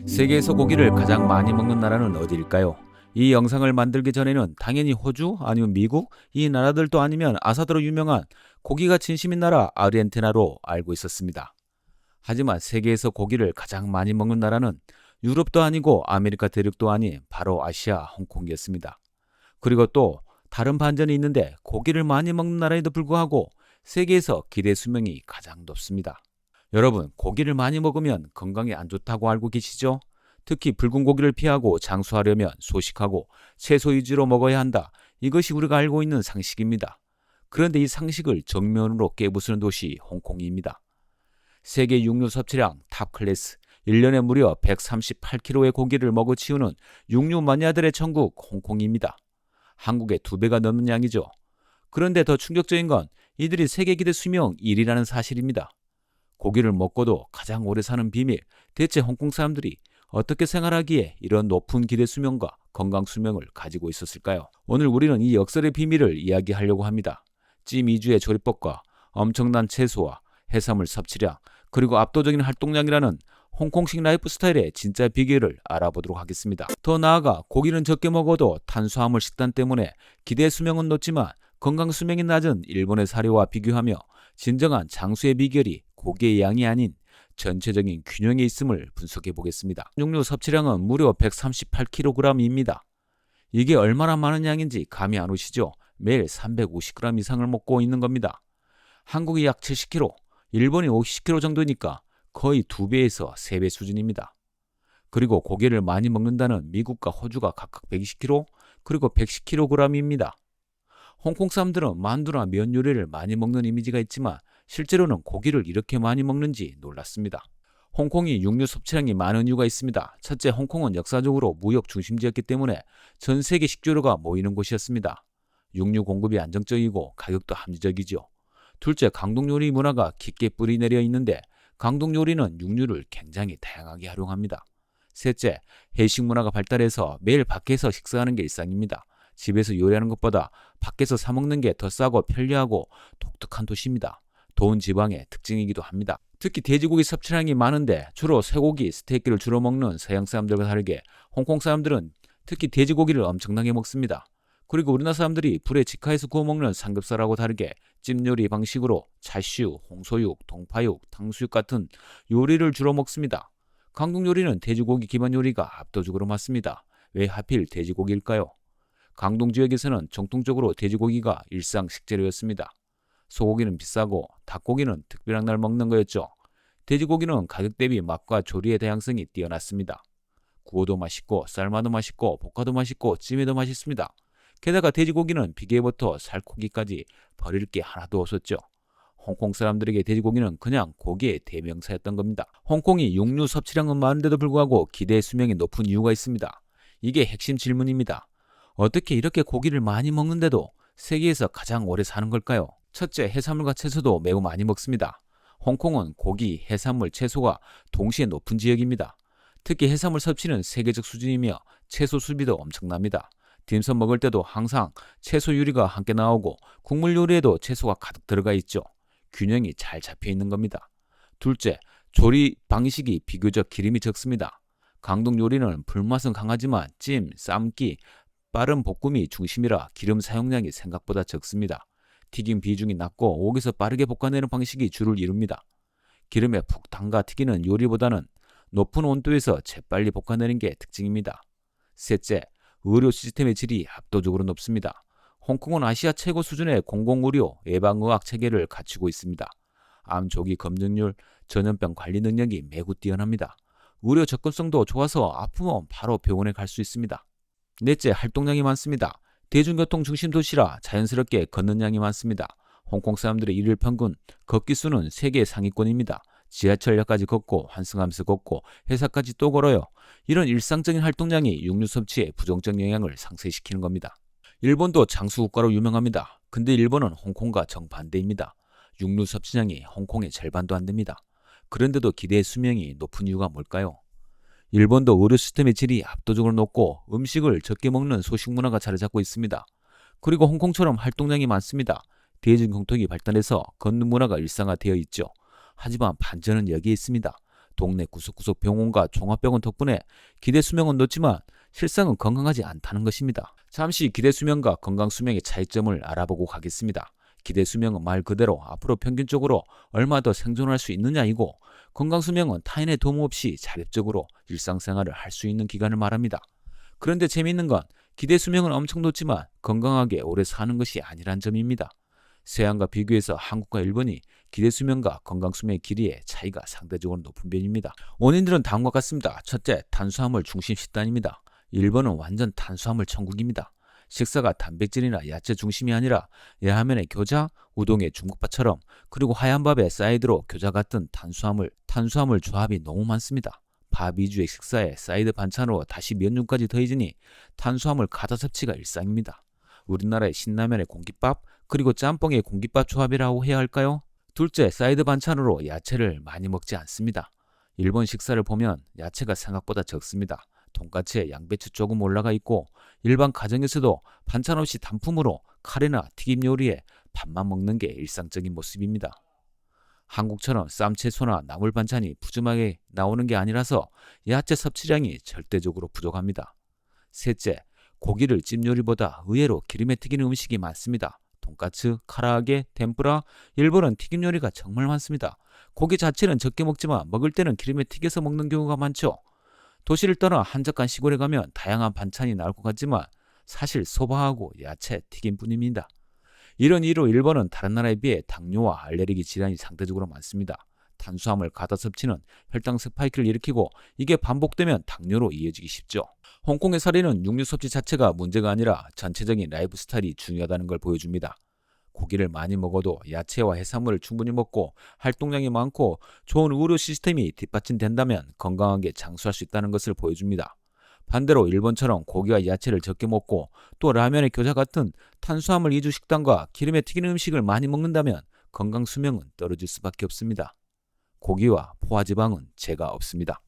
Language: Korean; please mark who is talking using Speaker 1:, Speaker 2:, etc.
Speaker 1: 세계에서 고기를 가장 많이 먹는 나라는 어디일까요? 이 영상을 만들기 전에는 당연히 호주 아니면 미국 이 나라들도 아니면 아사드로 유명한 고기가 진심인 나라 아르헨티나로 알고 있었습니다. 하지만 세계에서 고기를 가장 많이 먹는 나라는 유럽도 아니고 아메리카 대륙도 아닌 바로 아시아 홍콩이었습니다. 그리고 또 다른 반전이 있는데 고기를 많이 먹는 나라에도 불구하고 세계에서 기대 수명이 가장 높습니다. 여러분, 고기를 많이 먹으면 건강에 안 좋다고 알고 계시죠? 특히 붉은 고기를 피하고 장수하려면 소식하고 채소 위주로 먹어야 한다. 이것이 우리가 알고 있는 상식입니다. 그런데 이 상식을 정면으로 깨부수는 도시 홍콩입니다. 세계 육류 섭취량 탑 클래스, 1년에 무려 138kg의 고기를 먹어치우는 육류 마니아들의 천국 홍콩입니다. 한국의 2배가 넘는 양이죠. 그런데 더 충격적인 건 이들이 세계 기대 수명 1위라는 사실입니다. 고기를 먹고도 가장 오래 사는 비밀, 대체 홍콩 사람들이 어떻게 생활하기에 이런 높은 기대 수명과 건강 수명을 가지고 있었을까요? 오늘 우리는 이 역설의 비밀을 이야기하려고 합니다. 찜 위주의 조리법과 엄청난 채소와 해산물 섭취량, 그리고 압도적인 활동량이라는 홍콩식 라이프 스타일의 진짜 비결을 알아보도록 하겠습니다. 더 나아가 고기는 적게 먹어도 탄수화물 식단 때문에 기대 수명은 높지만 건강 수명이 낮은 일본의 사례와 비교하며 진정한 장수의 비결이 고기의 양이 아닌 전체적인 균형에 있음을 분석해 보겠습니다. 육류 섭취량은 무려 138kg입니다. 이게 얼마나 많은 양인지 감이 안 오시죠? 매일 350g 이상을 먹고 있는 겁니다. 한국이 약 70kg, 일본이 50kg 정도니까 거의 2배에서 3배 수준입니다. 그리고 고기를 많이 먹는다는 미국과 호주가 각각 120kg, 그리고 110kg입니다. 홍콩 사람들은 만두나 면 요리를 많이 먹는 이미지가 있지만 실제로는 고기를 이렇게 많이 먹는지 놀랐습니다. 홍콩이 육류 섭취량이 많은 이유가 있습니다. 첫째, 홍콩은 역사적으로 무역 중심지였기 때문에 전 세계 식재료가 모이는 곳이었습니다. 육류 공급이 안정적이고 가격도 합리적이죠. 둘째, 강동 요리 문화가 깊게 뿌리내려 있는데 강동 요리는 육류를 굉장히 다양하게 활용합니다. 셋째, 해식 문화가 발달해서 매일 밖에서 식사하는 게 일상입니다. 집에서 요리하는 것보다 밖에서 사 먹는 게 더 싸고 편리하고 독특한 도시입니다. 더운 지방의 특징이기도 합니다. 특히 돼지고기 섭취량이 많은데 주로 쇠고기, 스테이크를 주로 먹는 서양 사람들과 다르게 홍콩 사람들은 특히 돼지고기를 엄청나게 먹습니다. 그리고 우리나라 사람들이 불에 직화해서 구워 먹는 삼겹살하고 다르게 찜 요리 방식으로 차슈, 홍소육, 동파육, 탕수육 같은 요리를 주로 먹습니다. 강동 요리는 돼지고기 기반 요리가 압도적으로 많습니다. 왜 하필 돼지고기일까요? 강동 지역에서는 전통적으로 돼지고기가 일상 식재료였습니다. 소고기는 비싸고 닭고기는 특별한 날 먹는 거였죠. 돼지고기는 가격 대비 맛과 조리의 다양성이 뛰어났습니다. 구워도 맛있고 삶아도 맛있고 볶아도 맛있고 찜해도 맛있습니다. 게다가 돼지고기는 비계부터 살코기까지 버릴 게 하나도 없었죠. 홍콩 사람들에게 돼지고기는 그냥 고기의 대명사였던 겁니다. 홍콩이 육류 섭취량은 많은데도 불구하고 기대 수명이 높은 이유가 있습니다. 이게 핵심 질문입니다. 어떻게 이렇게 고기를 많이 먹는데도 세계에서 가장 오래 사는 걸까요? 첫째, 해산물과 채소도 매우 많이 먹습니다. 홍콩은 고기, 해산물, 채소가 동시에 높은 지역입니다. 특히 해산물 섭취는 세계적 수준이며 채소 수비도 엄청납니다. 딤섬 먹을 때도 항상 채소 요리가 함께 나오고 국물 요리에도 채소가 가득 들어가 있죠. 균형이 잘 잡혀 있는 겁니다. 둘째, 조리 방식이 비교적 기름이 적습니다. 강동 요리는 불맛은 강하지만 찜, 삶기, 빠른 볶음이 중심이라 기름 사용량이 생각보다 적습니다. 튀김 비중이 낮고 옥에서 빠르게 볶아내는 방식이 주를 이룹니다. 기름에 푹 담가 튀기는 요리보다는 높은 온도에서 재빨리 볶아내는 게 특징입니다. 셋째, 의료 시스템의 질이 압도적으로 높습니다. 홍콩은 아시아 최고 수준의 공공의료 예방의학 체계를 갖추고 있습니다. 암 조기 검증률, 전염병 관리 능력이 매우 뛰어납니다. 의료 접근성도 좋아서 아프면 바로 병원에 갈 수 있습니다. 넷째, 활동량이 많습니다. 대중교통 중심 도시라 자연스럽게 걷는 양이 많습니다. 홍콩 사람들의 일일 평균 걷기 수는 세계 상위권입니다. 지하철역까지 걷고 환승하면서 걷고 회사까지 또 걸어요. 이런 일상적인 활동량이 육류 섭취에 부정적 영향을 상쇄시키는 겁니다. 일본도 장수 국가로 유명합니다. 근데 일본은 홍콩과 정반대입니다. 육류 섭취량이 홍콩의 절반도 안 됩니다. 그런데도 기대 수명이 높은 이유가 뭘까요? 일본도 의료 시스템의 질이 압도적으로 높고 음식을 적게 먹는 소식 문화가 자리 잡고 있습니다. 그리고 홍콩처럼 활동량이 많습니다. 대중교통이 발달해서 걷는 문화가 일상화되어 있죠. 하지만 반전은 여기에 있습니다. 동네 구석구석 병원과 종합병원 덕분에 기대 수명은 높지만 실상은 건강하지 않다는 것입니다. 잠시 기대 수명과 건강 수명의 차이점을 알아보고 가겠습니다. 기대 수명은 말 그대로 앞으로 평균적으로 얼마 더 생존할 수 있느냐이고, 건강 수명은 타인의 도움 없이 자립적으로 일상생활을 할 수 있는 기간을 말합니다. 그런데 재미있는 건 기대 수명은 엄청 높지만 건강하게 오래 사는 것이 아니란 점입니다. 서양과 비교해서 한국과 일본이 기대 수명과 건강 수명의 길이의 차이가 상대적으로 높은 편입니다. 원인들은 다음과 같습니다. 첫째, 탄수화물 중심 식단입니다. 일본은 완전 탄수화물 천국입니다. 식사가 단백질이나 야채 중심이 아니라 야하면에 겨자, 우동에 중국밥처럼, 그리고 하얀 밥에 사이드로 겨자 같은 탄수화물 조합이 너무 많습니다. 밥 위주의 식사에 사이드 반찬으로 다시 면류까지 더해지니 탄수화물 가다 섭취가 일상입니다. 우리나라의 신라면의 공깃밥, 그리고 짬뽕의 공깃밥 조합이라고 해야 할까요? 둘째, 사이드 반찬으로 야채를 많이 먹지 않습니다. 일본 식사를 보면 야채가 생각보다 적습니다. 돈까스에 양배추 조금 올라가 있고, 일반 가정에서도 반찬 없이 단품으로 카레나 튀김 요리에 밥만 먹는 게 일상적인 모습입니다. 한국처럼 쌈채소나 나물 반찬이 푸짐하게 나오는 게 아니라서 야채 섭취량이 절대적으로 부족합니다. 셋째, 고기를 찜 요리보다 의외로 기름에 튀기는 음식이 많습니다. 돈까스, 카라아게, 템푸라, 일본은 튀김 요리가 정말 많습니다. 고기 자체는 적게 먹지만 먹을 때는 기름에 튀겨서 먹는 경우가 많죠. 도시를 떠나 한적한 시골에 가면 다양한 반찬이 나올 것 같지만 사실 소바하고 야채, 튀김뿐입니다. 이런 이유로 일본은 다른 나라에 비해 당뇨와 알레르기 질환이 상대적으로 많습니다. 탄수화물 과다 섭취는 혈당 스파이크를 일으키고, 이게 반복되면 당뇨로 이어지기 쉽죠. 홍콩의 사례는 육류 섭취 자체가 문제가 아니라 전체적인 라이프 스타일이 중요하다는 걸 보여줍니다. 고기를 많이 먹어도 야채와 해산물을 충분히 먹고 활동량이 많고 좋은 의료 시스템이 뒷받침된다면 건강하게 장수할 수 있다는 것을 보여줍니다. 반대로 일본처럼 고기와 야채를 적게 먹고 또 라면에 겨자 같은 탄수화물 위주 식단과 기름에 튀기는 음식을 많이 먹는다면 건강 수명은 떨어질 수밖에 없습니다. 고기와 포화지방은 죄가 없습니다.